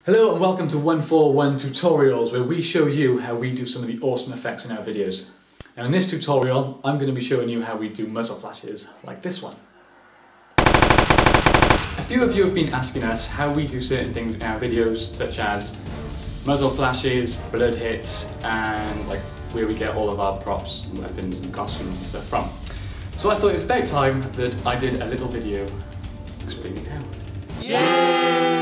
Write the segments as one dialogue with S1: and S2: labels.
S1: Hello and welcome to 141 Tutorials, where we show you how we do some of the awesome effects in our videos. Now in this tutorial, I'm going to be showing you how we do muzzle flashes, like this one. A few of you have been asking us how we do certain things in our videos, such as muzzle flashes, blood hits, and like where we get all of our props, weapons and costumes and stuff from. So I thought it was about time that I did a little video explaining how. Yay!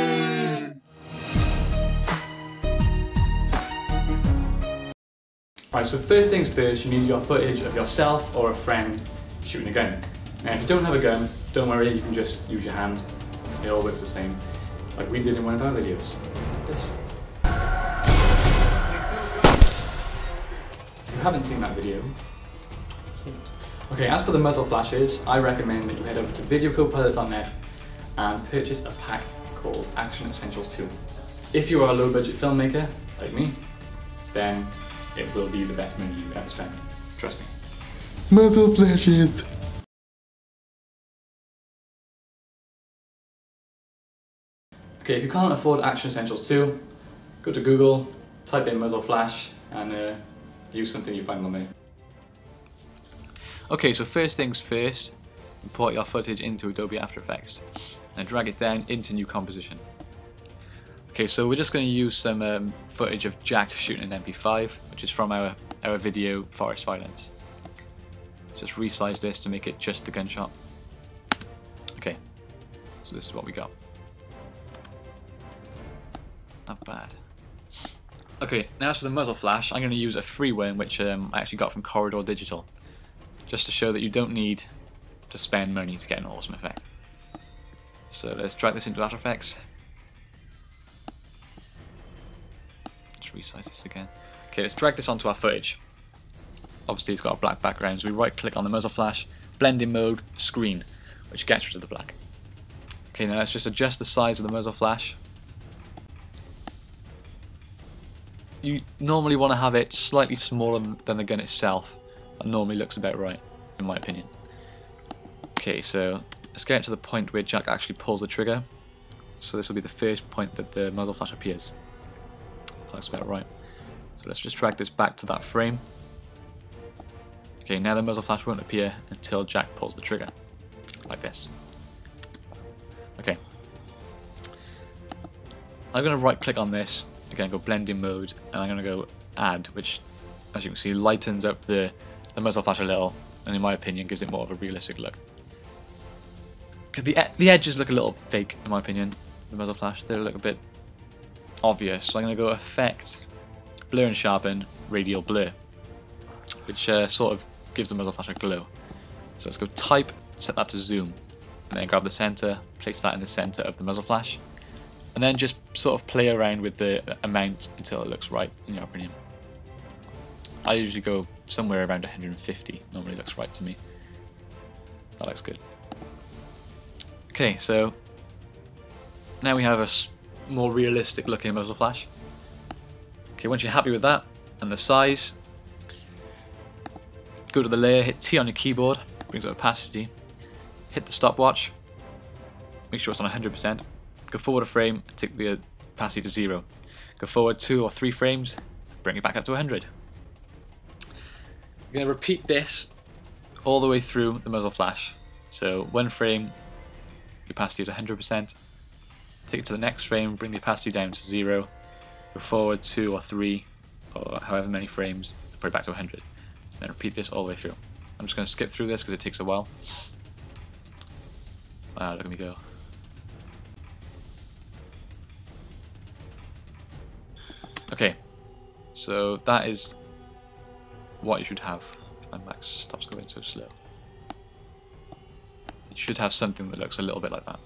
S1: Right, so first things first, you need your footage of yourself or a friend shooting a gun. Now if you don't have a gun, don't worry, you can just use your hand. It all works the same, like we did in one of our videos, like this. If you haven't seen that video, see it. Okay, as for the muzzle flashes, I recommend that you head over to videocopilot.net and purchase a pack called Action Essentials 2. If you are a low budget filmmaker, like me, then it will be the best money you ever spend. Trust me.
S2: Muzzle flashes!
S1: Okay, if you can't afford Action Essentials 2, go to Google, type in muzzle flash, and use something you find on there. Okay, so first things first, import your footage into Adobe After Effects and drag it down into new composition. Okay, so we're just going to use some footage of Jack shooting an MP5, which is from our video Forest Violence. Just resize this to make it just the gunshot. Okay, so this is what we got. Not bad. Okay, now as for the muzzle flash, I'm going to use a free one which I actually got from Corridor Digital, just to show that you don't need to spend money to get an awesome effect. So let's drag this into After Effects. Resize this again. Okay, let's drag this onto our footage. Obviously it's got a black background, so we right click on the muzzle flash, blending mode, screen, which gets rid of the black. Okay, now let's just adjust the size of the muzzle flash. You normally want to have it slightly smaller than the gun itself. That normally looks about right, in my opinion. Okay, so let's get to the point where Jack actually pulls the trigger. So this will be the first point that the muzzle flash appears. That's about right. So let's just drag this back to that frame. Okay, now the muzzle flash won't appear until Jack pulls the trigger, like this. Okay. I'm going to right click on this, again go blending mode, and I'm going to go add, which as you can see lightens up the muzzle flash a little, and in my opinion gives it more of a realistic look. The edges look a little fake in my opinion, the muzzle flash, they look a bit obvious, so I'm going to go Effect, Blur and Sharpen, Radial Blur, which sort of gives the muzzle flash a glow. So let's go Type, set that to Zoom, and then grab the center, place that in the center of the muzzle flash, and then just sort of play around with the amount until it looks right, in your opinion. I usually go somewhere around 150, normally looks right to me. That looks good. Okay, so now we have a more realistic looking muzzle flash. Okay, once you're happy with that and the size, go to the layer, hit T on your keyboard, brings up opacity, hit the stopwatch, make sure it's on 100%, go forward a frame, take the opacity to 0, go forward 2 or 3 frames, bring it back up to 100. You're going to repeat this all the way through the muzzle flash. So 1 frame, the opacity is 100%, take it to the next frame, bring the opacity down to 0, go forward 2 or 3 or however many frames, bring it back to 100. Then repeat this all the way through. I'm just going to skip through this because it takes a while. Wow, look at me go. Okay, so that is what you should have. My max stops going so slow. You should have something that looks a little bit like that.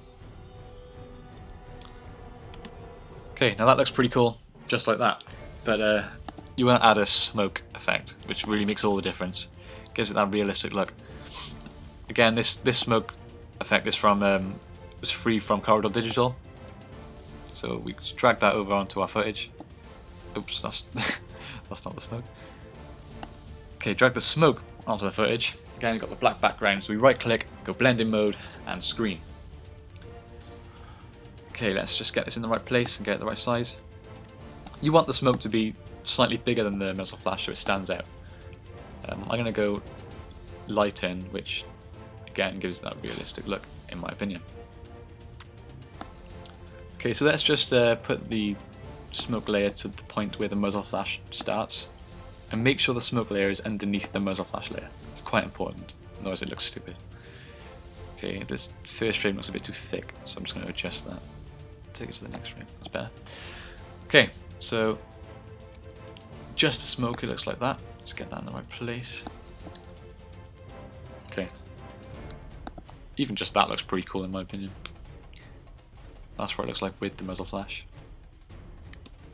S1: Okay, now that looks pretty cool, just like that. But you want to add a smoke effect, which really makes all the difference. Gives it that realistic look. Again, this smoke effect is from was free from Corridor Digital. So we just drag that over onto our footage. Oops, that's that's not the smoke. Okay, drag the smoke onto the footage. Again, you've got the black background, so we right click, go blending mode and screen. Okay, let's just get this in the right place and get it the right size. You want the smoke to be slightly bigger than the muzzle flash so it stands out. I'm going to go light in, which again gives that realistic look in my opinion. Okay, so let's just put the smoke layer to the point where the muzzle flash starts, and make sure the smoke layer is underneath the muzzle flash layer. It's quite important, otherwise it looks stupid. Okay, this first frame looks a bit too thick, so I'm just going to adjust that. Take it to the next frame, that's better. Okay, so just the smoke, it looks like that. Let's get that in the right place. Okay, even just that looks pretty cool in my opinion. That's what it looks like with the muzzle flash.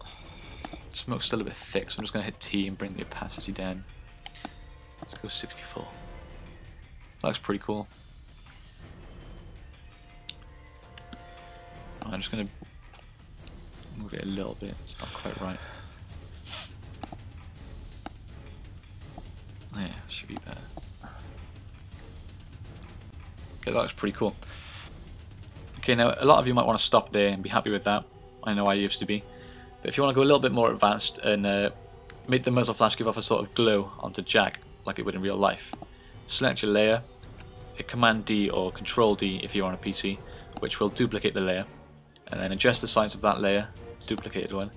S1: The smoke's still a bit thick, so I'm just going to hit T and bring the opacity down. Let's go 64. That looks pretty cool. I'm just going to move it a little bit, it's not quite right. Yeah, should be better. Okay, that looks pretty cool. Okay, now a lot of you might want to stop there and be happy with that. I know I used to be. But if you want to go a little bit more advanced and make the muzzle flash give off a sort of glow onto Jack, like it would in real life, select your layer, hit Command D or Control D if you're on a PC, which will duplicate the layer, and then adjust the size of that layer, duplicated one,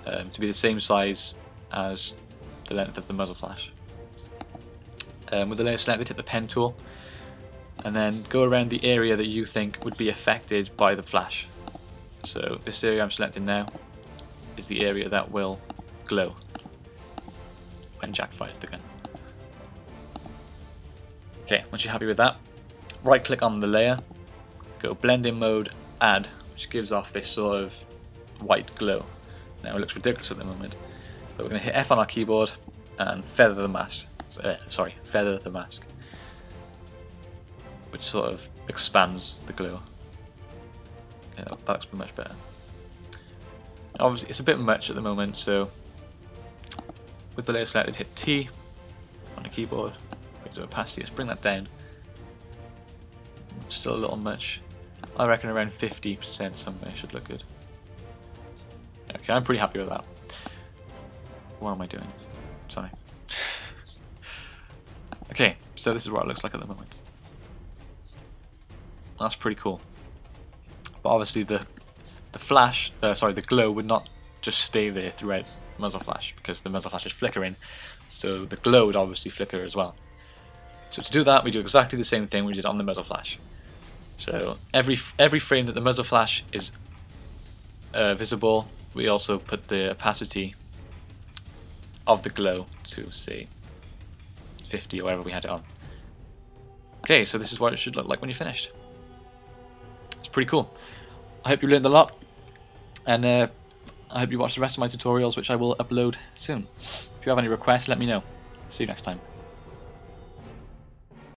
S1: to be the same size as the length of the muzzle flash. With the layer selected, hit the pen tool, and then go around the area that you think would be affected by the flash. So this area I'm selecting now is the area that will glow when Jack fires the gun. Okay, once you're happy with that, right click on the layer, go blend in mode, add, which gives off this sort of white glow. Now it looks ridiculous at the moment, but we're going to hit F on our keyboard and feather the mask. Feather the mask, which sort of expands the glow. Yeah, that looks much better. Obviously, it's a bit much at the moment, so with the layer selected, hit T on the keyboard, raise the opacity, let's bring that down. Still a little much. I reckon around 50% somewhere should look good. Okay, I'm pretty happy with that. What am I doing? Sorry. Okay, so this is what it looks like at the moment. That's pretty cool. But obviously the glow would not just stay there throughout muzzle flash, because the muzzle flash is flickering, so the glow would obviously flicker as well. So to do that, we do exactly the same thing we did on the muzzle flash. So every frame that the muzzle flash is visible, we also put the opacity of the glow to say 50 or whatever we had it on. Okay, so this is what it should look like when you're finished. It's pretty cool. I hope you learned a lot, and I hope you watch the rest of my tutorials, which I will upload soon. If you have any requests, let me know. See you next time.